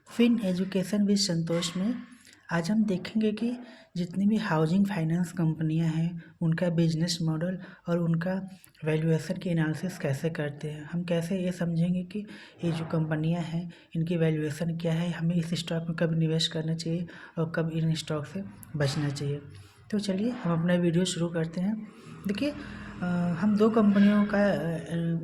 Fin education with संतोष में आज हम देखेंगे कि जितनी भी हाउसिंग फाइनेंस कंपनियां हैं उनका बिजनेस मॉडल और उनका वैल्यूएशन की एनालिसिस कैसे करते हैं। हम कैसे ये समझेंगे कि ये जो कंपनियां हैं इनकी वैल्यूएशन क्या है, हमें इस स्टॉक में कब निवेश करना चाहिए और कब इन स्टॉक से बचना चाहिए। तो चलिए हम अपना वीडियो शुरू करते हैं। देखिए हम दो कंपनियों का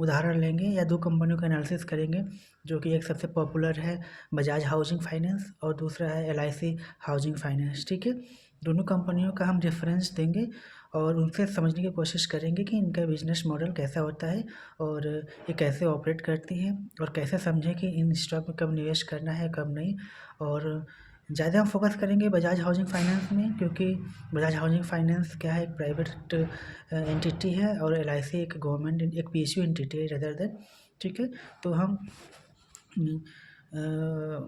उदाहरण लेंगे या दो कंपनियों का एनालिसिस करेंगे, जो कि एक सबसे पॉपुलर है बजाज हाउसिंग फाइनेंस और दूसरा है LIC हाउसिंग फाइनेंस। ठीक है, दोनों कंपनियों का हम रेफरेंस देंगे और उनसे समझने की कोशिश करेंगे कि इनका बिजनेस मॉडल कैसा होता है और ये कैसे ऑपरेट करती हैं और कैसे समझें कि इन स्टॉक में कब निवेश करना है कब नहीं। और ज़्यादा हम फोकस करेंगे बजाज हाउसिंग फाइनेंस में, क्योंकि बजाज हाउसिंग फाइनेंस क्या है, एक प्राइवेट एंटिटी है और LIC एक गवर्नमेंट एक PSU एंटिटी है रदर देन। ठीक है, तो हम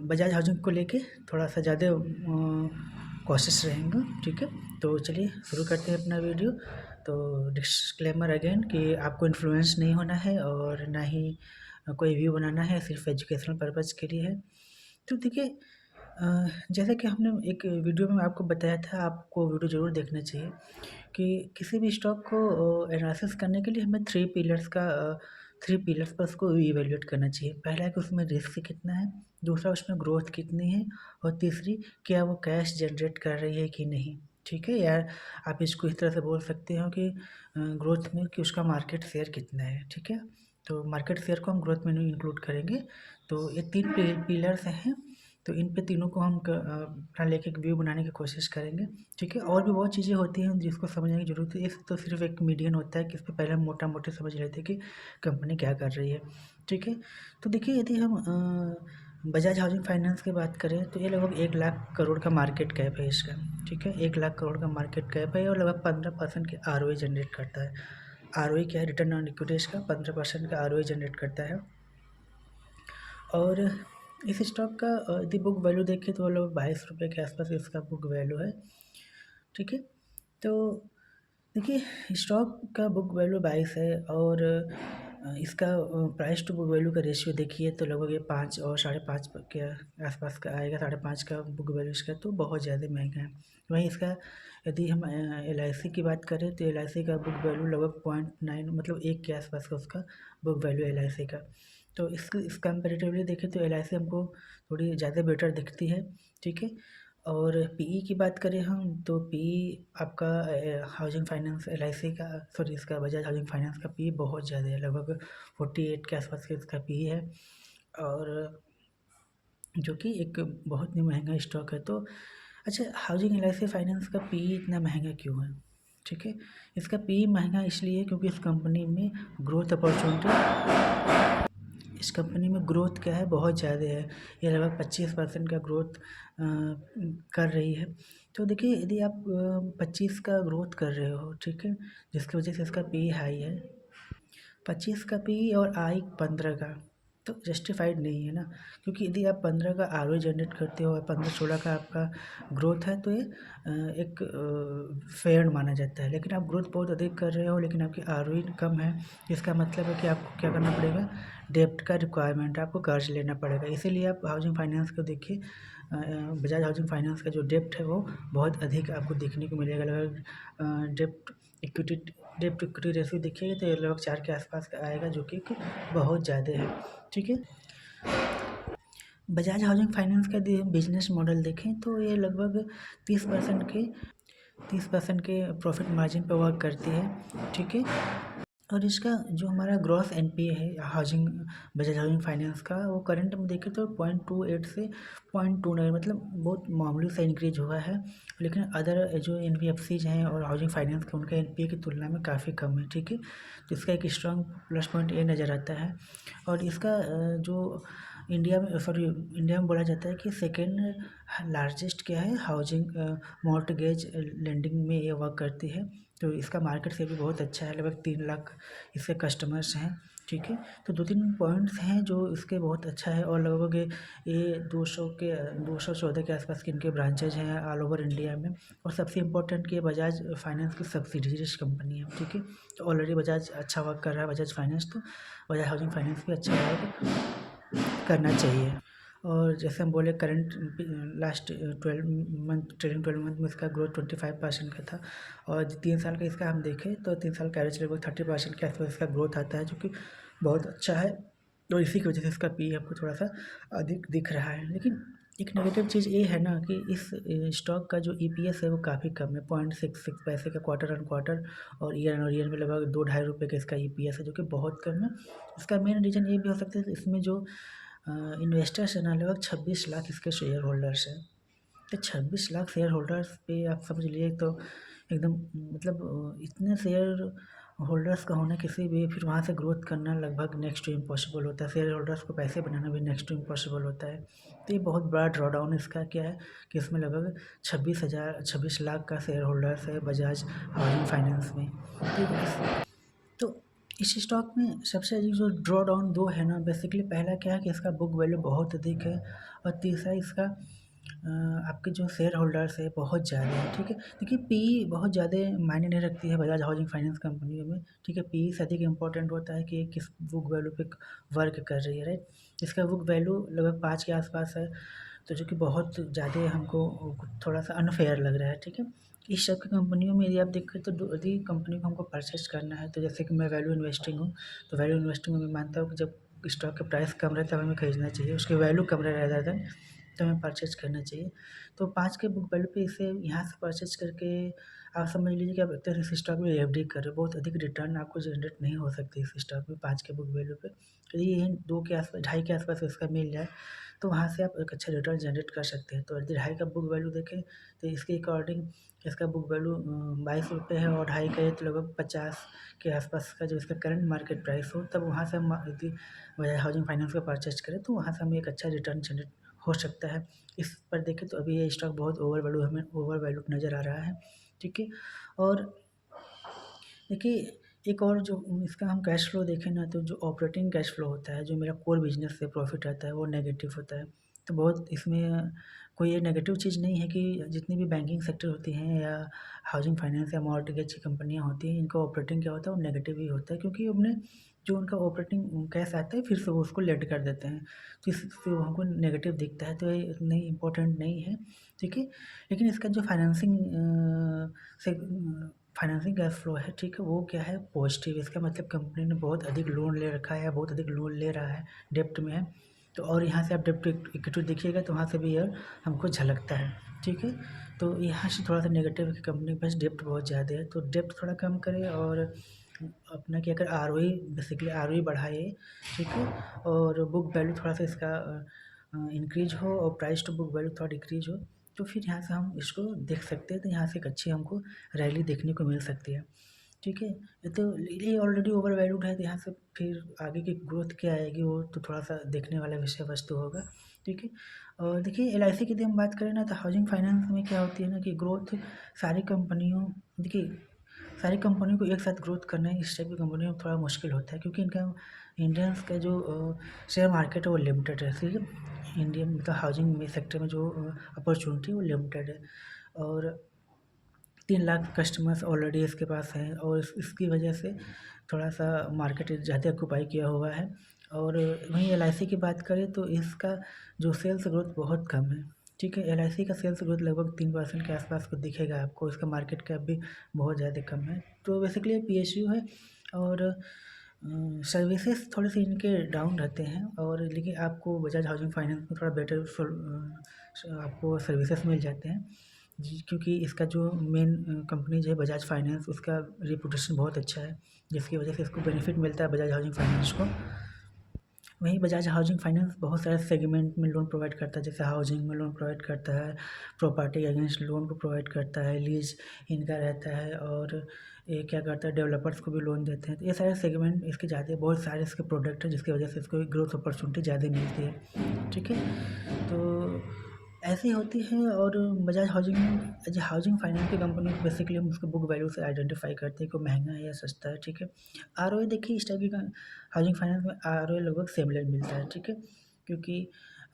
बजाज हाउसिंग को लेके थोड़ा सा ज़्यादा कोशिश रहेंगे। ठीक है, तो चलिए शुरू करते हैं अपना वीडियो। तो डिस्क्लेमर अगेन कि आपको इन्फ्लुएंस नहीं होना है और ना ही कोई व्यू बनाना है, सिर्फ एजुकेशनल पर्पज़ के लिए है। तो देखिए जैसा कि हमने एक वीडियो में आपको बताया था, आपको वीडियो ज़रूर देखना चाहिए कि किसी भी स्टॉक को एनालिसिस करने के लिए हमें थ्री पिलर्स पर उसको इवेल्युएट करना चाहिए। पहला है कि उसमें रिस्क कितना है, दूसरा उसमें ग्रोथ कितनी है और तीसरी क्या वो कैश जनरेट कर रही है कि नहीं। ठीक है यार, आप इसको इस तरह से बोल सकते हो कि ग्रोथ में कि उसका मार्केट शेयर कितना है। ठीक है, तो मार्केट शेयर को हम ग्रोथ में इंक्लूड करेंगे। तो ये तीन पिलर्स हैं, तो इन पे तीनों को हम अपना लेके एक व्यू बनाने की कोशिश करेंगे। ठीक है, और भी बहुत चीज़ें होती हैं जिसको समझने की ज़रूरत है। इस तो सिर्फ एक मीडियन होता है कि इस पे पहले हम मोटा मोटी समझ लेते हैं कि कंपनी क्या कर रही है। ठीक है, तो देखिए यदि हम बजाज हाउसिंग फाइनेंस की बात करें तो ये लगभग 1 लाख करोड़ का मार्केट कैप है इसका। ठीक है, 1 लाख करोड़ का मार्केट कैप है और लगभग 15% की ROE जनरेट करता है। ROE क्या है, रिटर्न ऑन इक्विटी, इसका 15% का ROE जनरेट करता है। और इस स्टॉक का यदि बुक वैल्यू देखें तो लगभग 22 रुपये के आसपास इसका बुक वैल्यू है। ठीक है, तो देखिए स्टॉक का बुक वैल्यू 22 है और इसका प्राइस टू बुक वैल्यू का रेशियो देखिए तो लगभग ये 5 और 5.5 के आसपास का आएगा। 5.5 का बुक वैल्यू इसका, तो बहुत ज़्यादा महंगा है। वहीं इसका यदि हम LIC की बात करें तो LIC का बुक वैल्यू लगभग 0.9 मतलब 1 के आसपास का उसका बुक वैल्यू LIC का। तो इस कंपेरेटिवली देखें तो LIC हमको थोड़ी ज़्यादा बेटर दिखती है। ठीक है, और PE की बात करें हम तो PE आपका हाउसिंग फाइनेंस LIC का सॉरी इसका बजाज हाउसिंग फाइनेंस का PE बहुत ज़्यादा है, लगभग 48 के आसपास का इसका PE है, और जो कि एक बहुत ही महंगा स्टॉक है। तो अच्छा, हाउसिंग LIC फाइनेंस का PE इतना महंगा क्यों है? ठीक है, इसका PE महंगा इसलिए है क्योंकि इस कंपनी में ग्रोथ अपॉर्चुनिटी, इस कंपनी में ग्रोथ क्या है, बहुत ज़्यादा है। ये लगभग 25% का ग्रोथ कर रही है। तो देखिए यदि आप 25 का ग्रोथ कर रहे हो, ठीक है, जिसकी वजह से इसका PE हाई है। 25 का PE और आई 15 का, तो जस्टिफाइड नहीं है ना, क्योंकि यदि आप 15 का ROE जनरेट करते हो और 15-16 का आपका ग्रोथ है तो ये एक फेयर माना जाता है। लेकिन आप ग्रोथ बहुत अधिक कर रहे हो लेकिन आपकी ROE कम है, इसका मतलब है कि आपको क्या करना पड़ेगा, डेब्ट का रिक्वायरमेंट है, आपको कर्ज लेना पड़ेगा। इसीलिए आप हाउसिंग फाइनेंस को देखिए, बजाज हाउसिंग फाइनेंस का जो डेब्ट है वो बहुत अधिक आपको देखने को मिलेगा। लगभग इक्विटी डेब्ट इक्विटी रेशियो देखिएगा तो ये लगभग 4 के आसपास का आएगा, जो कि बहुत ज़्यादा है। ठीक है, बजाज हाउसिंग फाइनेंस का बिजनेस मॉडल देखें तो ये लगभग 30% के प्रॉफिट मार्जिन पर वर्क करती है। ठीक है, और इसका जो हमारा ग्रॉस NPA है बजाज हाउसिंग फाइनेंस का, वो करंट में देखें तो 0.28 से 0.29 मतलब बहुत मामूली सा इंक्रीज हुआ है। लेकिन अदर जो NBFCs हैं और हाउसिंग फाइनेंस का उनका NPA की तुलना में काफ़ी कम है। ठीक है, तो इसका एक स्ट्रॉन्ग प्लस पॉइंट ये नज़र आता है। और इसका जो इंडिया में बोला जाता है कि सेकेंड लार्जेस्ट क्या है हाउसिंग मॉर्टगेज लेंडिंग में ये वर्क करती है। तो इसका मार्केट से भी बहुत अच्छा है, लगभग 3 लाख इसके कस्टमर्स हैं। ठीक है, तो 2-3 पॉइंट्स हैं जो इसके बहुत अच्छा है, और लगभग ये 214 के आसपास के इनके ब्रांचेज हैं ऑल ओवर इंडिया में। और सबसे इम्पोर्टेंट कि ये बजाज फाइनेंस की सब्सिडीज कंपनी है। ठीक है, तो ऑलरेडी बजाज अच्छा वर्क कर रहा है बजाज फाइनेंस, तो बजाज हाउसिंग फाइनेंस भी अच्छा वर्क करना चाहिए। और जैसे हम बोले करंट लास्ट 12 मंथ में इसका ग्रोथ 25% का था, और 3 साल का इसका हम देखें तो 3 साल का एवरेज लगभग 30% के आसपास इसका ग्रोथ आता है, जो कि बहुत अच्छा है। और इसी की वजह से इसका पी आपको थोड़ा सा अधिक दिख रहा है। लेकिन एक नेगेटिव चीज़ ये है ना कि इस स्टॉक का जो ईपीएस है वो काफ़ी कम है, 0.66 पैसे का क्वार्टर ऑन क्वार्टर, और ईयर ऑन ईयर में लगभग 2-2.5 रुपये का इसका ईपीएस है, जो कि बहुत कम है। इसका मेन रीज़न ये भी हो सकता है इसमें जो इन्वेस्टर्स है ना, लगभग 26 लाख इसके शेयर होल्डर्स हैं। तो 26 लाख शेयर होल्डर्स पे आप समझ लिए तो एकदम मतलब इतने शेयर होल्डर्स का होना किसी भी फिर वहाँ से ग्रोथ करना लगभग नेक्स्ट टू इम्पॉसिबल होता है। शेयर होल्डर्स को पैसे बनाना भी नेक्स्ट टू इम्पॉसिबल होता है। तो ये बहुत बड़ा ड्रॉडाउन इसका क्या है कि इसमें लगभग 26 लाख का शेयर होल्डर्स है बजाज हाउसिंग फाइनेंस में। तो इस स्टॉक में सबसे अधिक जो ड्रॉ डाउन दो है ना, बेसिकली पहला क्या है कि इसका बुक वैल्यू बहुत अधिक है, और तीसरा इसका आपके जो शेयर होल्डर्स है बहुत ज़्यादा है। ठीक है, देखिए पी बहुत ज़्यादा मायने नहीं रखती है बजाज हाउसिंग फाइनेंस कंपनियों में। ठीक है, पी से अधिक इम्पोर्टेंट होता है कि किस बुक वैल्यू पे वर्क कर रही है, राइट। इसका बुक वैल्यू लगभग 5 के आसपास है, तो जो कि बहुत ज़्यादा हमको थोड़ा सा अनफेयर लग रहा है। ठीक है, इस सब की कंपनियों में यदि आप देखें तो यदि कंपनी को हमको परचेज करना है, तो जैसे कि मैं वैल्यू इन्वेस्टिंग हूँ, तो वैल्यू इन्वेस्टिंग में मैं मानता हूँ कि जब स्टॉक का प्राइस कम रहे तब हमें खरीदना चाहिए, उसकी वैल्यू कम रहे rather than तो हमें परचेज करना चाहिए। तो 5 के बुक वैल्यू पे इसे यहाँ से परचेज करके आप समझ लीजिए कि आप एक तरह से इस स्टॉक में एफडी कर रहे हो, बहुत अधिक रिटर्न आपको जनरेट नहीं हो सकती इस स्टॉक में 5 के बुक वैल्यू पे। यदि ये 2 के आसपास 2.5 के आसपास इसका मिल जाए तो वहाँ से आप एक अच्छा रिटर्न जनरेट कर सकते हैं। तो यदि 2.5 का बुक वैल्यू देखें तो इसके अकॉर्डिंग इसका बुक वैल्यू 22 रुपये है, और 2.5 का है तो लगभग 50 के आसपास का जो इसका करंट मार्केट प्राइस हो, तब वहाँ से हम यदि बजाज हाउसिंग फाइनेंस का परचेज करें तो वहाँ से हमें एक अच्छा रिटर्न जनरेट हो सकता है। इस पर देखें तो अभी ये स्टॉक बहुत ओवर वैल्यूड नज़र आ रहा है। ठीक है, और देखिए एक और जो इसका हम कैश फ्लो देखें ना, तो जो ऑपरेटिंग कैश फ्लो होता है, जो मेरा कोर बिजनेस से प्रॉफिट आता है वो नेगेटिव होता है। तो बहुत इसमें कोई ये नेगेटिव चीज़ नहीं है कि जितनी भी बैंकिंग सेक्टर होती हैं या हाउसिंग फाइनेंस या मॉर्टगेज की कंपनियाँ होती हैं, इनका ऑपरेटिंग क्या होता है वो नेगेटिव ही होता है, क्योंकि अपने जो उनका ऑपरेटिंग कैश आता है फिर से वो उसको लेट कर देते हैं, तो इससे वो हमको नेगेटिव दिखता है, तो ये इतनी इम्पोर्टेंट नहीं है। ठीक है, लेकिन इसका जो से फाइनेंसिंग कैश फ्लो है, ठीक है, वो क्या है पॉजिटिव। इसका मतलब कंपनी ने बहुत अधिक लोन ले रखा है, बहुत अधिक लोन ले रहा है, डेप्ट में है। तो और यहाँ से आप डेप्ट इक्विटी देखिएगा तो वहाँ से भी यार हमको झलकता है। ठीक है, तो यहाँ से थोड़ा सा नेगेटिव है कि कंपनी के पास डेप्ट बहुत ज़्यादा है, तो डेप्ट थोड़ा कम करे और अपना क्या करे आरओई बेसिकली आरओई बढ़ाए। ठीक है, और बुक वैल्यू थोड़ा सा इसका इंक्रीज हो और प्राइस टू बुक वैल्यू थोड़ा डिक्रीज हो, तो फिर यहाँ से हम इसको देख सकते हैं। तो यहाँ से एक अच्छी हमको रैली देखने को मिल सकती है। ठीक है, ये तो ये ऑलरेडी ओवर वैल्यूड है, तो यहाँ से फिर आगे की ग्रोथ क्या आएगी वो तो थोड़ा सा देखने वाला विषय वस्तु होगा। ठीक है, और देखिए एलआईसी की यदि हम बात करें ना, तो हाउसिंग फाइनेंस में क्या होती है ना कि ग्रोथ सारी कंपनियों देखिए सारी कंपनियों को एक साथ ग्रोथ करना इस टाइप की कंपनियों में थोड़ा मुश्किल होता है, क्योंकि इनका इंडियंस का जो शेयर मार्केट है वो लिमिटेड है। ठीक है, इंडियन मतलब हाउसिंग में सेक्टर में जो अपॉर्चुनिटी वो लिमिटेड है, और 3 लाख कस्टमर्स ऑलरेडी इसके पास हैं, और इसकी वजह से थोड़ा सा मार्केट ज़्यादा ऑक्यूपाई किया हुआ है। और वहीं एलआईसी की बात करें तो इसका जो सेल्स ग्रोथ बहुत कम है। ठीक है, एलआईसी का सेल्स ग्रोथ लगभग 3% के आसपास को दिखेगा आपको, इसका मार्केट कैप भी बहुत ज़्यादा कम है। तो बेसिकली ये पीएसयू है, और सर्विसेज थोड़े से इनके डाउन रहते हैं, और लेकिन आपको बजाज हाउसिंग फाइनेंस में थोड़ा बेटर आपको सर्विसेज मिल जाते हैं जी, क्योंकि इसका जो मेन कंपनी जो है बजाज फाइनेंस, उसका रेपुटेशन बहुत अच्छा है, जिसकी वजह से इसको बेनिफिट मिलता है बजाज हाउसिंग फाइनेंस को। वहीं बजाज हाउसिंग फाइनेंस बहुत सारे सेगमेंट में लोन प्रोवाइड करता है, जैसे हाउसिंग में लोन प्रोवाइड करता है, प्रॉपर्टी अगेंस्ट लोन को प्रोवाइड करता है, लीज इनका रहता है, और ये क्या करता है डेवलपर्स को भी लोन देते हैं। तो ये सारे सेगमेंट इसके ज़्यादा बहुत सारे इसके प्रोडक्ट हैं, जिसकी वजह से इसको ग्रोथ अपॉर्चुनिटी ज़्यादा मिलती है। ठीक है, तो ऐसी होती है। और बजाज हाउसिंग फाइनेंस की कंपनी को बेसिकली हम उसको बुक वैल्यू से आइडेंटिफाई करते हैं कि वो महंगा है या सस्ता है। ठीक है, आरओई देखिए इस टाइप की हाउसिंग फाइनेंस में आरओई लगभग सिमिलर मिलता है। ठीक है, क्योंकि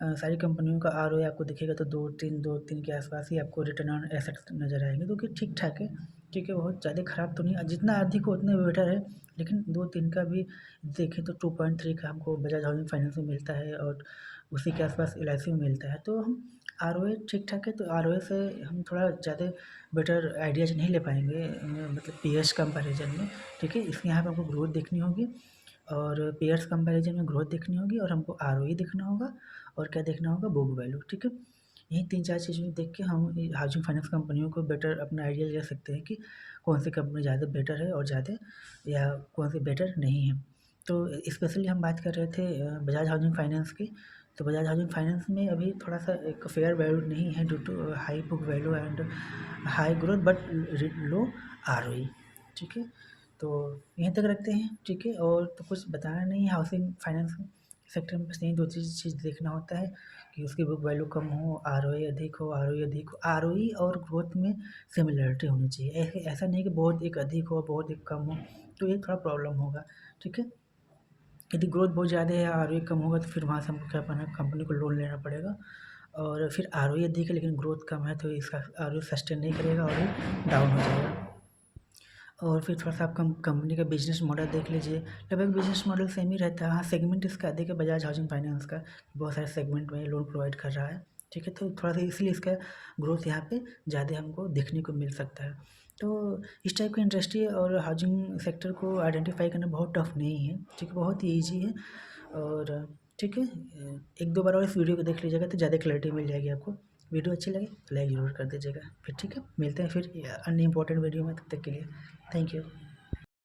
सारी कंपनियों का आरओई आपको दिखेगा तो 2-3 के आसपास ही आपको रिटर्न ऑन एसेट्स नज़र आएंगे, जो कि ठीक ठाक है। ठीक है, बहुत ज़्यादा ख़राब तो नहीं, जितना अधिक हो उतना बेटर है, लेकिन 2-3 का भी देखें तो 2.3 का हमको बजाज हाउसिंग फाइनेंस में मिलता है, और उसी के आसपास LIC में मिलता है। तो हम ROA ठीक ठाक है, तो ROA से हम थोड़ा ज़्यादा बेटर आइडियाज़ नहीं ले पाएंगे, मतलब पीएर्स कंपैरिजन में, ठीक है। इसमें यहाँ पे हमको ग्रोथ देखनी होगी, और पेयर्स कंपैरिजन में ग्रोथ देखनी होगी, और हमको ROE देखना होगा, और क्या देखना होगा, बुक वैल्यू, ठीक है। यही 3-4 चीज़ें देख के हम हाउसिंग फाइनेंस कंपनियों को बेटर अपना आइडिया ले सकते हैं कि कौन सी कंपनी ज़्यादा बेटर है और ज़्यादा, या कौन सी बेटर नहीं है। तो स्पेशली हम बात कर रहे थे बजाज हाउसिंग फाइनेंस की। तो बजाज हाउसिंग फाइनेंस में अभी थोड़ा सा एक फेयर वैल्यू नहीं है, due to high book value and high growth but low ROE, ठीक है। तो यहीं तक रखते हैं, ठीक है। और तो कुछ बताना नहीं है हाउसिंग फाइनेंस सेक्टर में, बस यही 2 चीज़ देखना होता है कि उसकी बुक वैल्यू कम हो, ROE अधिक हो, ROE अधिक हो, ROE और ग्रोथ में सिमिलरिटी होनी चाहिए। ऐसा नहीं कि बहुत एक अधिक हो, बहुत एक कम हो, तो ये थोड़ा प्रॉब्लम होगा, ठीक है। यदि ग्रोथ बहुत ज़्यादा है, ROE कम होगा, तो फिर वहाँ से हमको क्या करना है, कंपनी को लोन लेना पड़ेगा। और फिर ROE अधिक है लेकिन ग्रोथ कम है, तो इसका ROE सस्टेन नहीं करेगा और ये डाउन हो जाएगा। और फिर थोड़ा सा आप कंपनी का बिजनेस मॉडल देख लीजिए, लगभग बिजनेस मॉडल सेम ही रहता है। हाँ, सेगमेंट इसका अधिक है बजाज हाउसिंग फाइनेंस का, बहुत सारे सेगमेंट में लोन प्रोवाइड कर रहा है, ठीक है। तो थोड़ा सा इसलिए इसका ग्रोथ यहाँ पे ज़्यादा हमको देखने को मिल सकता है। तो इस टाइप की इंडस्ट्री और हाउसिंग सेक्टर को आइडेंटिफाई करना बहुत टफ नहीं है, ठीक है, बहुत ही ईजी है। और ठीक है, 1-2 बार और इस वीडियो को देख लीजिएगा तो ज़्यादा क्लैरिटी मिल जाएगी आपको। वीडियो अच्छी लगे तो लाइक ज़रूर कर दीजिएगा। फिर ठीक है, मिलते हैं फिर अन्य इंपॉर्टेंट वीडियो में, तब तक के लिए थैंक यू।